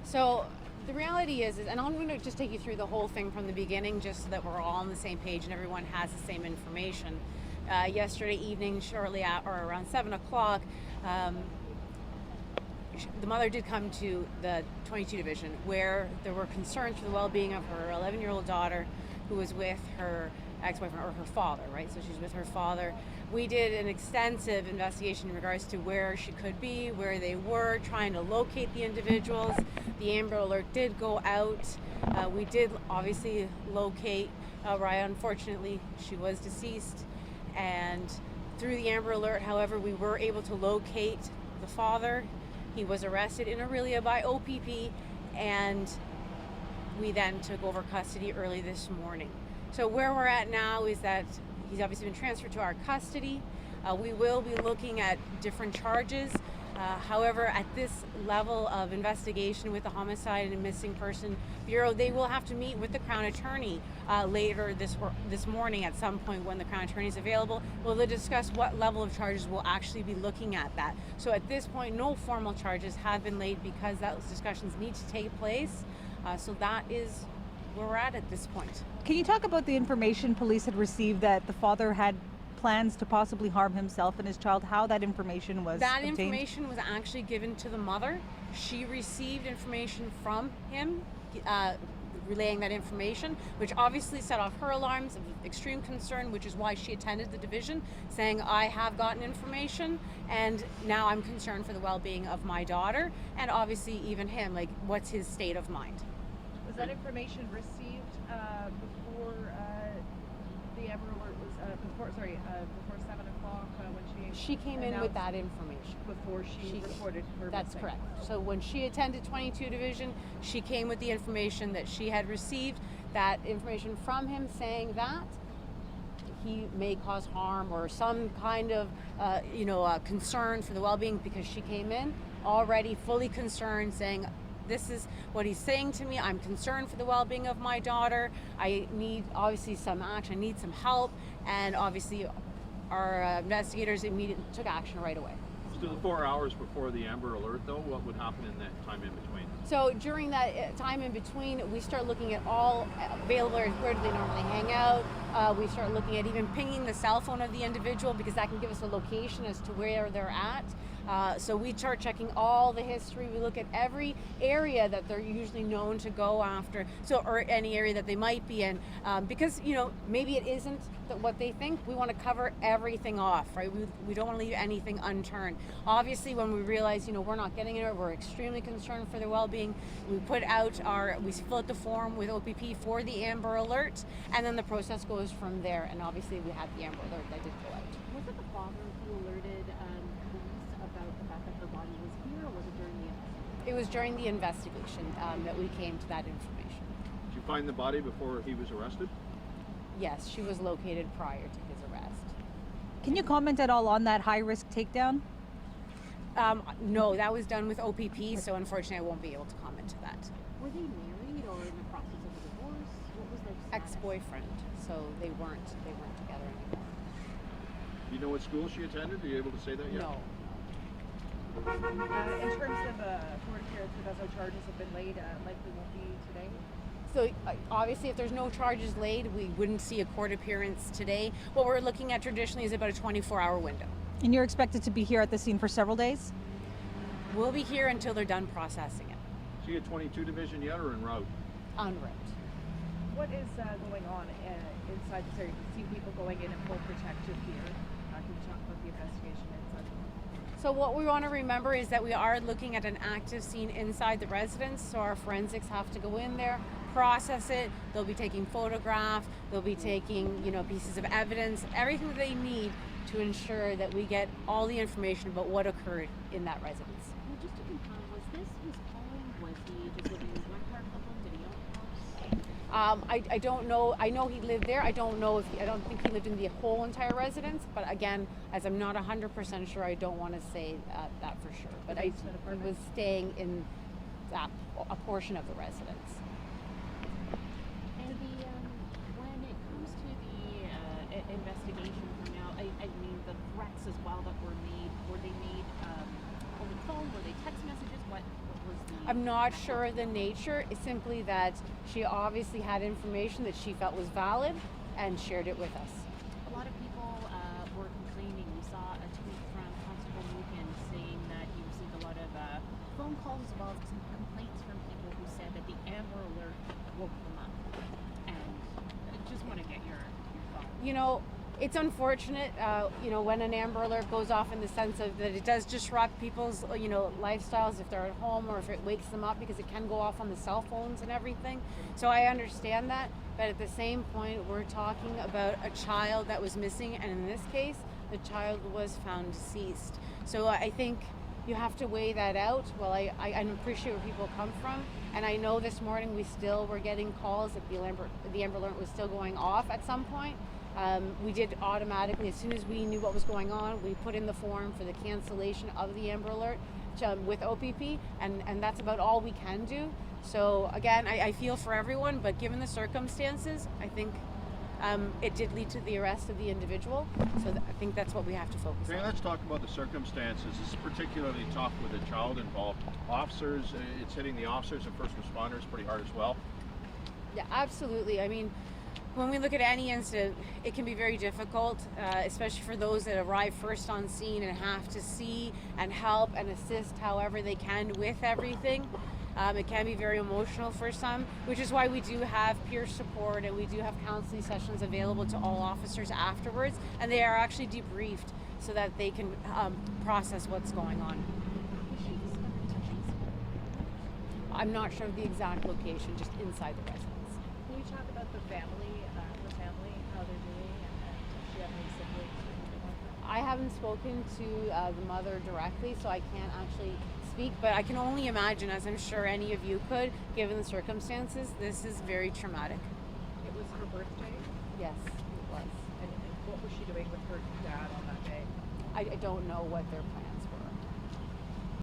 So the reality is, and I'm going to just take you through the whole thing from the beginning, just so that we're all on the same page and everyone has the same information. Yesterday evening, shortly or around 7 o'clock, the mother did come to the 22 division where there were concerns for the well-being of her 11-year-old daughter, who was with her ex-boyfriend, or her father, right? So she's with her father. We did an extensive investigation in regards to where she could be, where they were, trying to locate the individuals. The Amber Alert did go out. We did obviously locate Riya. Unfortunately, she was deceased. And through the Amber Alert, however, we were able to locate the father. He was arrested in Aurelia by OPP, and we then took over custody early this morning. So where we're at now is that he's obviously been transferred to our custody. We will be looking at different charges. However, at this level of investigation with the Homicide and Missing Person Bureau, they will have to meet with the Crown Attorney later this morning at some point when the Crown Attorney is available. We'll discuss what level of charges we'll actually be looking at that. So at this point, no formal charges have been laid because those discussions need to take place. So that is where we're at this point. Can you talk about the information police had received that the father had plans to possibly harm himself and his child, how that information was obtained? Information was actually given to the mother. She received information from him, relaying that information, which obviously set off her alarms of extreme concern, which is why she attended the division, saying, I have gotten information and now I'm concerned for the well-being of my daughter, and obviously even him, like what's his state of mind. Was that information received before the Amber Alert was before 7 o'clock when she came in with that information before she reported her That's missing? correct. So when she attended 22 division, she came with the information that she had received, that information from him saying that he may cause harm or some kind of concern for the well-being, because she came in already fully concerned, saying, this is what he's saying to me. I'm concerned for the well-being of my daughter. I need obviously some action. I need some help. And obviously our investigators immediately took action right away. So the 4 hours before the Amber Alert, though, what would happen in that time in between? So during that time in between, we start looking at all available areas. Where do they normally hang out? We start looking at even pinging the cell phone of the individual, because that can give us a location as to where they're at. So we start checking all the history. We look at every area that they're usually known to go after, or any area that they might be in, because maybe it isn't what they think. We want to cover everything off, right? We don't want to leave anything unturned. Obviously, when we realize we're not getting it, we're extremely concerned for their well-being. We fill out the form with OPP for the Amber Alert, and then the process goes from there. And obviously, we had the Amber Alert that did go out. Was it the father who alerted police about the fact that her body was here, or was it during the investigation? It was during the investigation that we came to that information. Did you find the body before he was arrested? Yes, she was located prior to his arrest. Can you comment at all on that high-risk takedown? No, that was done with OPP, so unfortunately I won't be able to comment to that. Were they married or in the process of a divorce? What was their status? Ex-boyfriend, so they weren't together anymore. Do you know what school she attended? Are you able to say that yet? No. In terms of court appearances, as no charges have been laid, likely won't be today. So obviously if there's no charges laid, we wouldn't see a court appearance today. What we're looking at traditionally is about a 24-hour window. And you're expected to be here at the scene for several days? We'll be here until they're done processing it. She at 22 division yet, or en route? En route. What is going on inside this area? You see people going in full protective gear. Can you talk about the investigation inside? So what we want to remember is that we are looking at an active scene inside the residence, so our forensics have to go in there, process it. They'll be taking photographs, they'll be taking pieces of evidence, everything that they need to ensure that we get all the information about what occurred in that residence. Well, just to confirm, was this his home? Was he just living in one part of the home? Did he own a house? I don't know. I know he lived there. I don't think he lived in the whole entire residence. But again, as I'm not 100% sure, I don't want to say that for sure. But he was staying in a portion of the residence. And when it comes to the investigation from now, I mean the threats as well that were they made the phone? Were they text messages? What was the? I'm not sure of the nature. It's simply that she obviously had information that she felt was valid and shared it with us. A lot of people were complaining. We saw a tweet from Constable Lucan saying that he received a lot of phone calls as well as some complaints from people who said that the Amber Alert woke them up. And I just want to get your thoughts. You know, it's unfortunate, when an Amber Alert goes off in the sense of that it does disrupt people's, lifestyles if they're at home or if it wakes them up, because it can go off on the cell phones and everything. So I understand that, but at the same point, we're talking about a child that was missing, and in this case, the child was found deceased. So I think you have to weigh that out. Well, I appreciate where people come from, and I know this morning we still were getting calls that the Amber Alert was still going off at some point. We did automatically, as soon as we knew what was going on, we put in the form for the cancellation of the Amber Alert with OPP, and that's about all we can do. So again, I feel for everyone, but given the circumstances, I think it did lead to the arrest of the individual. So I think that's what we have to focus Okay, on. let's talk about the circumstances. This is particularly tough with a child involved. Officers, it's hitting the officers and first responders pretty hard as well. Yeah, absolutely. I mean, when we look at any incident, it can be very difficult, especially for those that arrive first on scene and have to see and help and assist however they can with everything. It can be very emotional for some, which is why we do have peer support and we do have counseling sessions available to all officers afterwards, and they are actually debriefed so that they can process what's going on. Was she discovered touching? I'm not sure of the exact location, just inside the residence. Can you talk about the family, her family, how they're doing, and does she have any siblings or anything like that? I haven't spoken to the mother directly, so I can't actually speak, but I can only imagine, as I'm sure any of you could, given the circumstances, this is very traumatic. It was her birthday, Yes, it was. and what was she doing with her dad on that day? I don't know what their plan